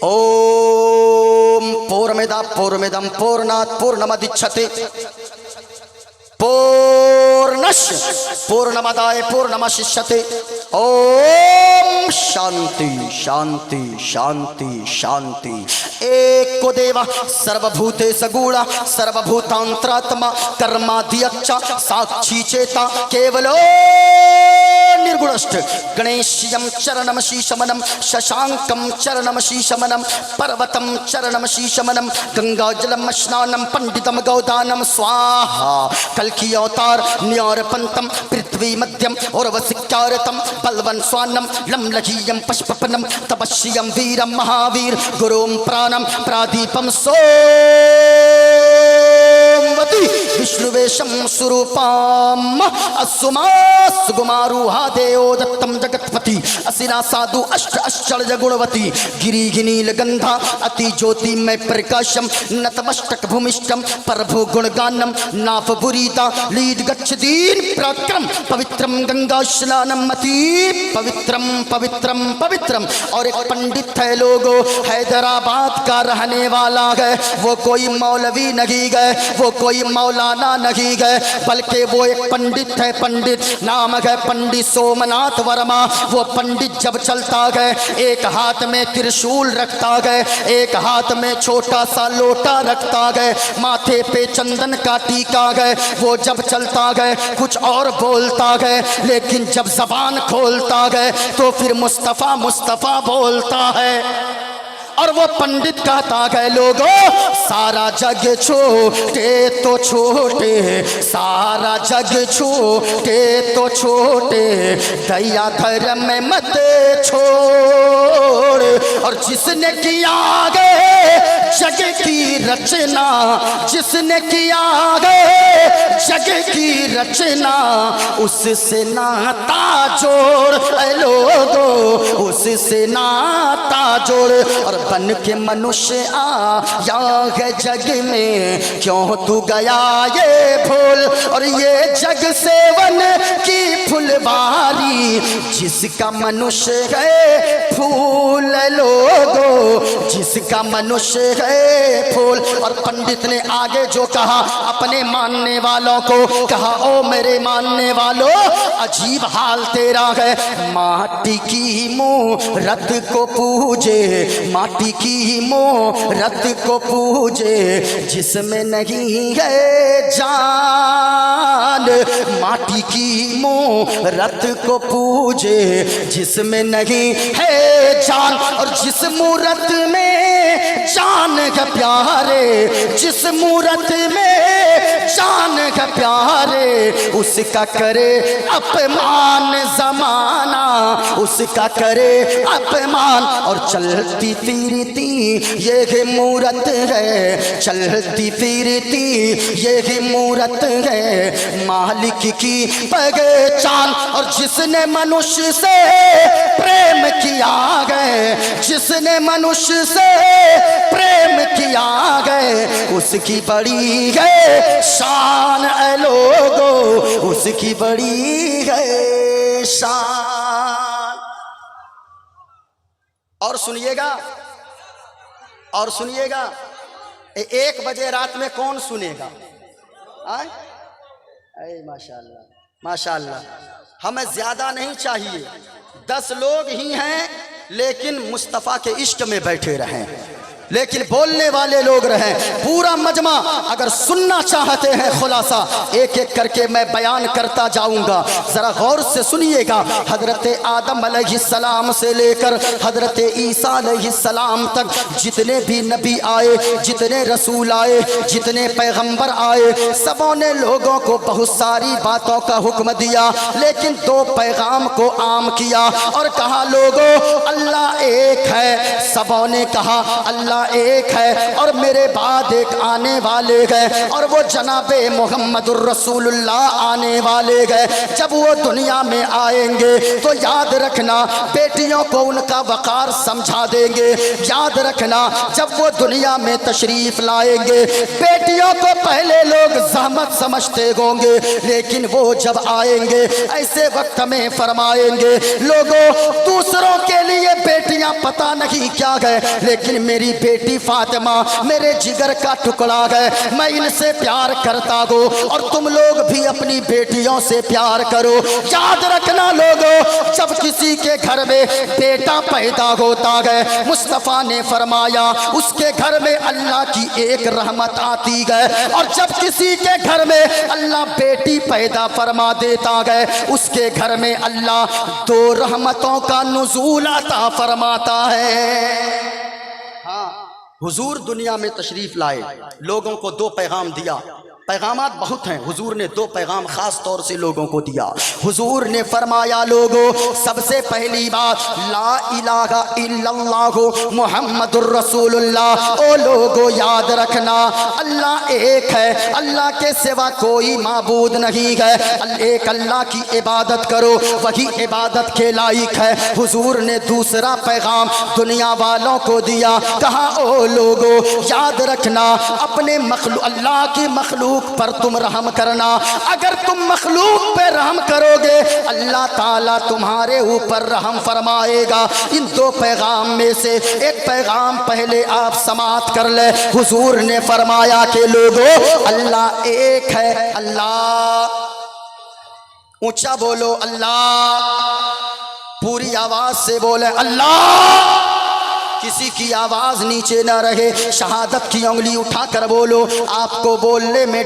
ओम पूर्णमिदं पूर्णमिदं पूर्णात् पूर्णमुदच्यते पूर्णस्य पूर्णमादाय पूर्णमेवावशिष्यते। ओम शांति शांति शांति शांति। एको देव सर्वभूतेषु गूढ़ सर्वभूतांतरात्मा कर्माध्यक्ष साक्षी चेता केवलो निर्गुणस्थ। गणेश्यं चरणं शीशमनं शशांकं चरणं शीशमनं पर्वतं चरणं शीशमनं गंगाजलं स्नानं पंडितं गौदानं स्वाहा। कल्कि अवतार न्यारपंतम पृथ्वी मध्यम और वसिकारतम बलवन स्वान्नम लमलहीयं पशुपनम तपस्यं वीरं महावीर गुरुं प्राणं प्रादीपं विष्णुवेशं स्वरूपम असुमा सुगुमारूहा देव दत्तम जगत्पति असिरा साधु अष्ट अश्चर्य गुणवती गिरिगिनील गंधा अति ज्योतिमय प्रकाशम नतमस्तक भूमिष्ठम प्रभु गुणगानम नाफ बुरीता लीड गच्छदीन पराक्रम पवित्रम गंगा स्नानम अति पवित्रम पवित्रम पवित्रम। और एक पंडित है लोगो हैदराबाद का रहने वाला है, वो कोई मौलवी नहीं गए, वो कोई मौलाना नहीं गए, बल्कि वो एक पंडित है। पंडित नाम है पंडित सोमनाथ वर्मा। वो पंडित जब चलता गए एक हाथ में त्रिशूल रखता गए, एक हाथ में छोटा सा लोटा रखता गए, माथे पे चंदन का टीका गए। वो जब चलता गए कुछ और बोलता गए, लेकिन जब जबान खोलता गए तो फिर मुस्तफ़ा मुस्तफ़ा बोलता है। और वो पंडित कहता है लोगों सारा जग छोटे तो छोटे, सारा जग छोटे तो छोटे, दया धर्म में मत छोड़। और जिसने किया गए जग की रचना, जिसने किया गए जग की रचना, उससे नाता जोड़ लोगो, उससे नाता जोड़। और बन के मनुष्य आया है जग में, क्यों तू गया ये भूल। और ये जग सेवन की फुलवारी, जिसका मनुष्य है फूल लोगो, जिसका मनुष्य है फूल। और पंडित ने आगे जो कहा अपने मानने वालों को कहा, ओ मेरे मानने वालों अजीब हाल तेरा है। माटी की मूरत को पूजे, माटी की मूरत को पूजे, जिसमें नहीं है जान। माटी की मूरत को पूजे जिसमें नहीं है जान। और जिस मूरत में जान का प्यारे, जिस मूरत में जान का प्यारे, उसका करे अपमान जमाना, उसका करे अपमान। और चलती फिरती ये मूरत है, चलती फिरती ये मूरत है मालिक की पहचान। और जिसने मनुष्य से प्रेम किया गए, जिसने मनुष्य से प्रेम किया गए, उसकी बड़ी है शान है लोगो, उसकी बड़ी है शान। और सुनिएगा, और सुनिएगा, 1 बजे रात में कौन सुनेगा? अरे माशाल्लाह माशाल्लाह। हमें ज्यादा नहीं चाहिए, 10 लोग ही हैं लेकिन मुस्तफ़ा के इश्क में बैठे रहें, लेकिन बोलने वाले लोग रहें। पूरा मजमा अगर सुनना चाहते हैं खुलासा, एक एक करके मैं बयान करता जाऊंगा, जरा गौर से सुनिएगा। हजरत आदम अलैहिस्सलाम से लेकर हजरत ईसा अलैहिस्सलाम तक जितने भी नबी आए, जितने रसूल आए, जितने पैगंबर आए, सबों ने लोगों को बहुत सारी बातों का हुक्म दिया, लेकिन 2 पैगाम को आम किया और कहा लोगों अल्लाह एक है। सबों ने कहा अल्लाह अल्लाह एक है और मेरे बाद एक आने वाले गए और वो जनाबे मोहम्मदुर रसूलुल्लाह आने वाले गए। जब वो दुनिया में आएंगे तो याद रखना बेटियों को उनका वक़ार समझा देंगे। याद रखना जब वो दुनिया में तशरीफ लाएंगे बेटियों को पहले लोग ज़हमत समझते होंगे, लेकिन वो जब आएंगे ऐसे वक्त में फरमाएंगे लोगों दूसरों के लिए बेटियां पता नहीं क्या गए, लेकिन मेरी बेटी फातिमा मेरे जिगर का टुकड़ा है, मैं इनसे प्यार करता हूँ और तुम लोग भी अपनी बेटियों से प्यार करो। याद रखना लोगों जब किसी के घर में बेटा पैदा होता है मुस्तफ़ा ने फरमाया उसके घर में अल्लाह की एक रहमत आती है, और जब किसी के घर में अल्लाह बेटी पैदा फरमा देता है उसके घर में अल्लाह दो रहमतों का नुज़ूल अता फरमाता है। हाँ, हुजूर दुनिया में तशरीफ लाए, लोगों को दो पैगाम दिया। पैगामात बहुत हैं, हुजूर ने दो पैगाम खास तौर से लोगों को दिया। हुजूर ने फरमाया लोगों सबसे पहली बात ला इलाहा इल्लल्लाह मुहम्मदुर रसूलुल्लाह। ओ लोगों याद रखना अल्लाह एक है, अल्लाह के सिवा कोई माबूद नहीं है, एक अल्लाह की इबादत करो वही इबादत के लायक है। हुजूर ने दूसरा पैगाम दुनिया वालों को दिया, कहा ओ लोगों याद रखना अपने मखलूक अल्लाह की मखलूक पर तुम रहम करना। अगर तुम मखलूक पे रहम करोगे अल्लाह ताला तुम्हारे ऊपर रहम फरमाएगा। इन दो पैगाम में से एक पैगाम पहले आप समाप्त कर ले। हुजूर ने फरमाया कि लोगों अल्लाह एक है, अल्लाह ऊंचा बोलो अल्लाह, पूरी आवाज से बोले अल्लाह, किसी की आवाज नीचे ना रहे। शहादत की उंगली उठाकर बोलो, आपको बोलने में